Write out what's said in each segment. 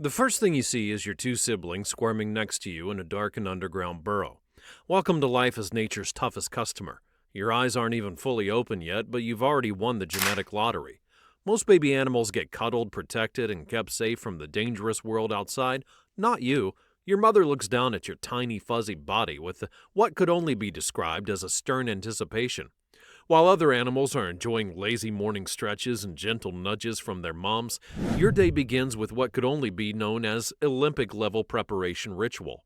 The first thing you see is your two siblings squirming next to you in a dark and underground burrow. Welcome to life as nature's toughest customer. Your eyes aren't even fully open yet, but you've already won the genetic lottery. Most baby animals get cuddled, protected, and kept safe from the dangerous world outside. Not you. Your mother looks down at your tiny, fuzzy body with what could only be described as a stern anticipation. While other animals are enjoying lazy morning stretches and gentle nudges from their moms, your day begins with what could only be known as Olympic-level preparation ritual.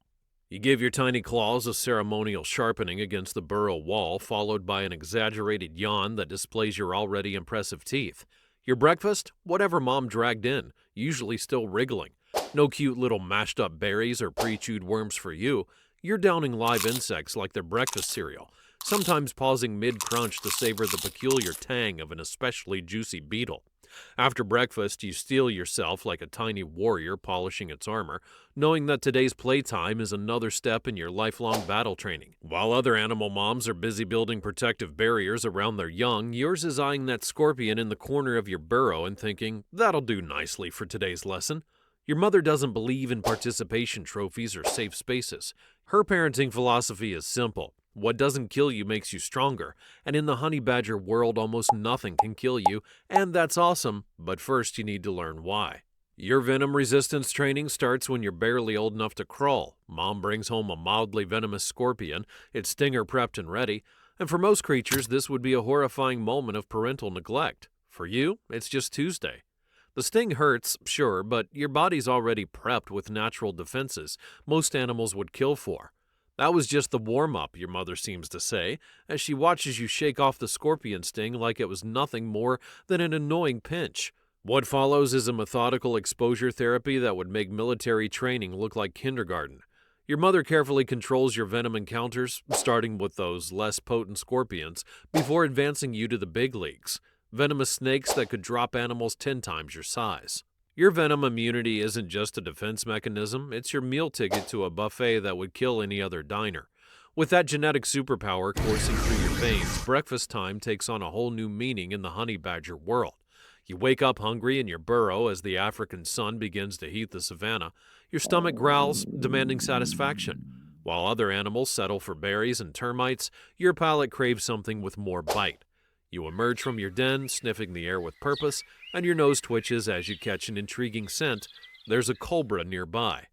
You give your tiny claws a ceremonial sharpening against the burrow wall, followed by an exaggerated yawn that displays your already impressive teeth. Your breakfast? Whatever mom dragged in, usually still wriggling. No cute little mashed-up berries or pre-chewed worms for you. You're downing live insects like their breakfast cereal, sometimes pausing mid-crunch to savor the peculiar tang of an especially juicy beetle. After breakfast, you steel yourself like a tiny warrior polishing its armor, knowing that today's playtime is another step in your lifelong battle training. While other animal moms are busy building protective barriers around their young, yours is eyeing that scorpion in the corner of your burrow and thinking, that'll do nicely for today's lesson. Your mother doesn't believe in participation trophies or safe spaces. Her parenting philosophy is simple. What doesn't kill you makes you stronger, and in the honey badger world almost nothing can kill you, and that's awesome, but first you need to learn why. Your venom resistance training starts when you're barely old enough to crawl. Mom brings home a mildly venomous scorpion, its stinger prepped and ready, and for most creatures this would be a horrifying moment of parental neglect. For you, it's just Tuesday. The sting hurts, sure, but your body's already prepped with natural defenses most animals would kill for. That was just the warm-up, your mother seems to say, as she watches you shake off the scorpion sting like it was nothing more than an annoying pinch. What follows is a methodical exposure therapy that would make military training look like kindergarten. Your mother carefully controls your venom encounters, starting with those less potent scorpions, before advancing you to the big leagues, venomous snakes that could drop animals 10 times your size. Your venom immunity isn't just a defense mechanism, it's your meal ticket to a buffet that would kill any other diner. With that genetic superpower coursing through your veins, breakfast time takes on a whole new meaning in the honey badger world. You wake up hungry in your burrow as the African sun begins to heat the savanna. Your stomach growls, demanding satisfaction. While other animals settle for berries and termites, your palate craves something with more bite. You emerge from your den, sniffing the air with purpose, and your nose twitches as you catch an intriguing scent. There's a cobra nearby.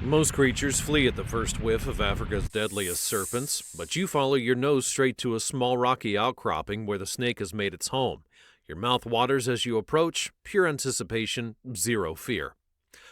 Most creatures flee at the first whiff of Africa's deadliest serpents, but you follow your nose straight to a small rocky outcropping where the snake has made its home. Your mouth waters as you approach, pure anticipation, zero fear.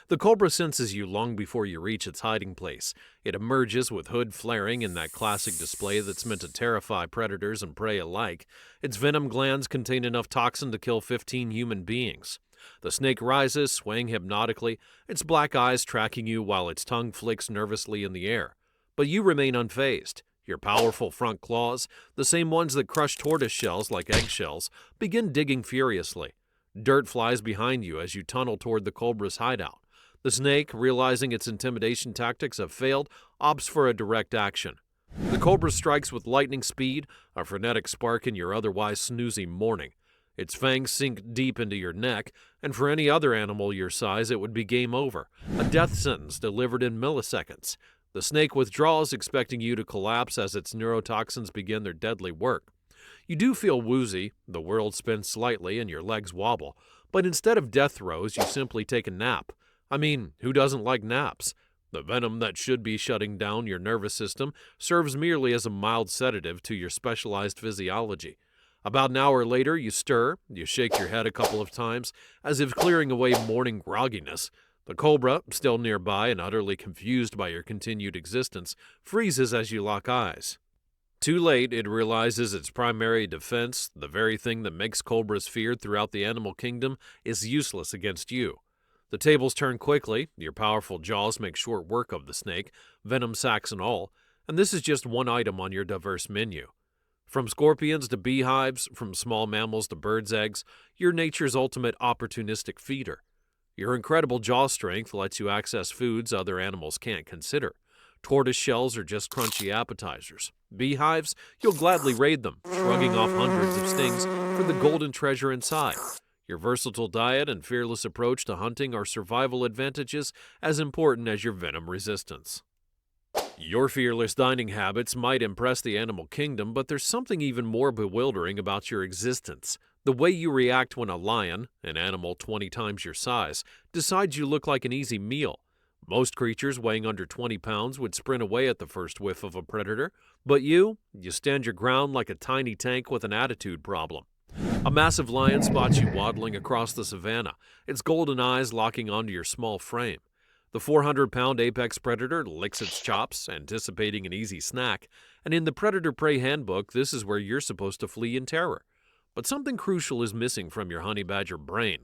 The cobra senses you long before you reach its hiding place. It emerges with hood flaring in that classic display that's meant to terrify predators and prey alike. Its venom glands contain enough toxin to kill 15 human beings. The snake rises, swaying hypnotically, its black eyes tracking you while its tongue flicks nervously in the air. But you remain unfazed. Your powerful front claws, the same ones that crush tortoise shells like eggshells, begin digging furiously. Dirt flies behind you as you tunnel toward the cobra's hideout. The snake, realizing its intimidation tactics have failed, opts for a direct action. The cobra strikes with lightning speed, a frenetic spark in your otherwise snoozy morning. Its fangs sink deep into your neck, and for any other animal your size it would be game over, a death sentence delivered in milliseconds. The snake withdraws, expecting you to collapse as its neurotoxins begin their deadly work. You do feel woozy, the world spins slightly and your legs wobble, but instead of death throes you simply take a nap. I mean, who doesn't like naps? The venom that should be shutting down your nervous system serves merely as a mild sedative to your specialized physiology. About an hour later, you stir, you shake your head a couple of times, as if clearing away morning grogginess. The cobra, still nearby and utterly confused by your continued existence, freezes as you lock eyes. Too late, it realizes its primary defense, the very thing that makes cobras feared throughout the animal kingdom, is useless against you. The tables turn quickly, your powerful jaws make short work of the snake, venom sacs and all, and this is just one item on your diverse menu. From scorpions to beehives, from small mammals to birds' eggs, you're nature's ultimate opportunistic feeder. Your incredible jaw strength lets you access foods other animals can't consider. Tortoise shells are just crunchy appetizers. Beehives, you'll gladly raid them, shrugging off hundreds of stings for the golden treasure inside. Your versatile diet and fearless approach to hunting are survival advantages as important as your venom resistance. Your fearless dining habits might impress the animal kingdom, but there's something even more bewildering about your existence. The way you react when a lion, an animal 20 times your size, decides you look like an easy meal. Most creatures weighing under 20 pounds would sprint away at the first whiff of a predator, but you stand your ground like a tiny tank with an attitude problem. A massive lion spots you waddling across the savannah, its golden eyes locking onto your small frame. The 400-pound apex predator licks its chops, anticipating an easy snack, and in the Predator-Prey Handbook, this is where you're supposed to flee in terror. But something crucial is missing from your honey badger brain.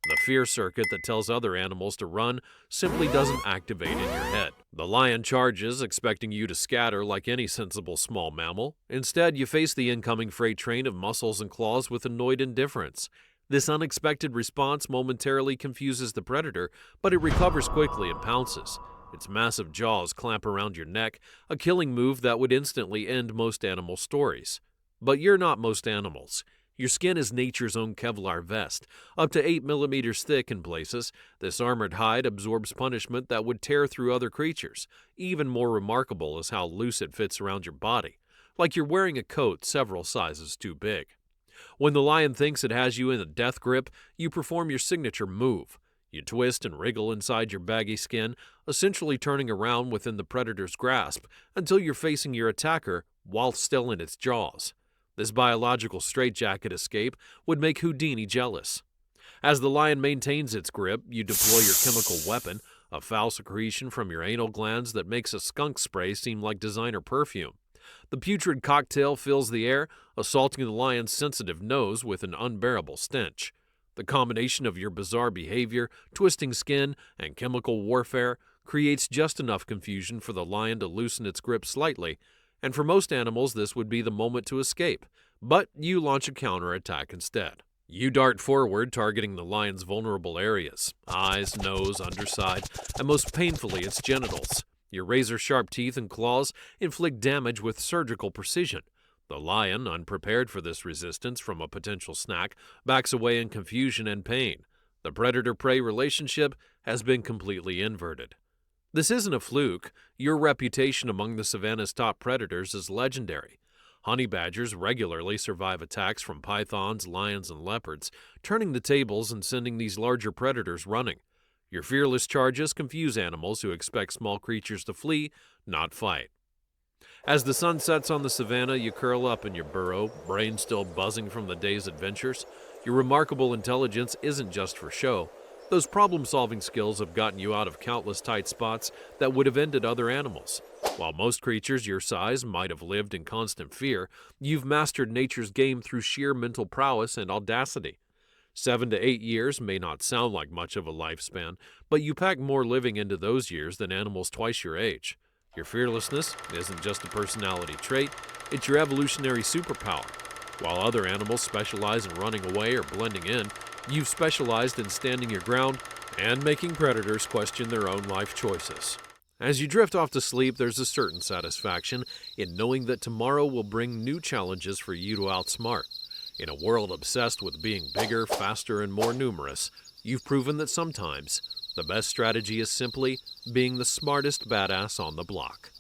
The fear circuit that tells other animals to run simply doesn't activate in your head. The lion charges, expecting you to scatter like any sensible small mammal. Instead, you face the incoming freight train of muscles and claws with annoyed indifference. This unexpected response momentarily confuses the predator, but it recovers quickly and pounces. Its massive jaws clamp around your neck, a killing move that would instantly end most animal stories. But you're not most animals. Your skin is nature's own Kevlar vest. Up to 8 millimeters thick in places, this armored hide absorbs punishment that would tear through other creatures. Even more remarkable is how loose it fits around your body, like you're wearing a coat several sizes too big. When the lion thinks it has you in a death grip, you perform your signature move. You twist and wriggle inside your baggy skin, essentially turning around within the predator's grasp until you're facing your attacker while still in its jaws. This biological straitjacket escape would make Houdini jealous. As the lion maintains its grip, you deploy your chemical weapon, a foul secretion from your anal glands that makes a skunk spray seem like designer perfume. The putrid cocktail fills the air, assaulting the lion's sensitive nose with an unbearable stench. The combination of your bizarre behavior, twisting skin, and chemical warfare creates just enough confusion for the lion to loosen its grip slightly, and for most animals this would be the moment to escape, but you launch a counterattack instead. You dart forward, targeting the lion's vulnerable areas: eyes, nose, underside, and most painfully its genitals. Your razor-sharp teeth and claws inflict damage with surgical precision. The lion, unprepared for this resistance from a potential snack, backs away in confusion and pain. The predator-prey relationship has been completely inverted. This isn't a fluke. Your reputation among the savanna's top predators is legendary. Honey badgers regularly survive attacks from pythons, lions, and leopards, turning the tables and sending these larger predators running. Your fearless charges confuse animals who expect small creatures to flee, not fight. As the sun sets on the savannah, you curl up in your burrow, brain still buzzing from the day's adventures. Your remarkable intelligence isn't just for show. Those problem-solving skills have gotten you out of countless tight spots that would have ended other animals. While most creatures your size might have lived in constant fear, you've mastered nature's game through sheer mental prowess and audacity. 7 to 8 years may not sound like much of a lifespan, but you pack more living into those years than animals twice your age. Your fearlessness isn't just a personality trait, it's your evolutionary superpower. While other animals specialize in running away or blending in, you've specialized in standing your ground and making predators question their own life choices. As you drift off to sleep, there's a certain satisfaction in knowing that tomorrow will bring new challenges for you to outsmart. In a world obsessed with being bigger, faster, and more numerous, you've proven that sometimes the best strategy is simply being the smartest badass on the block.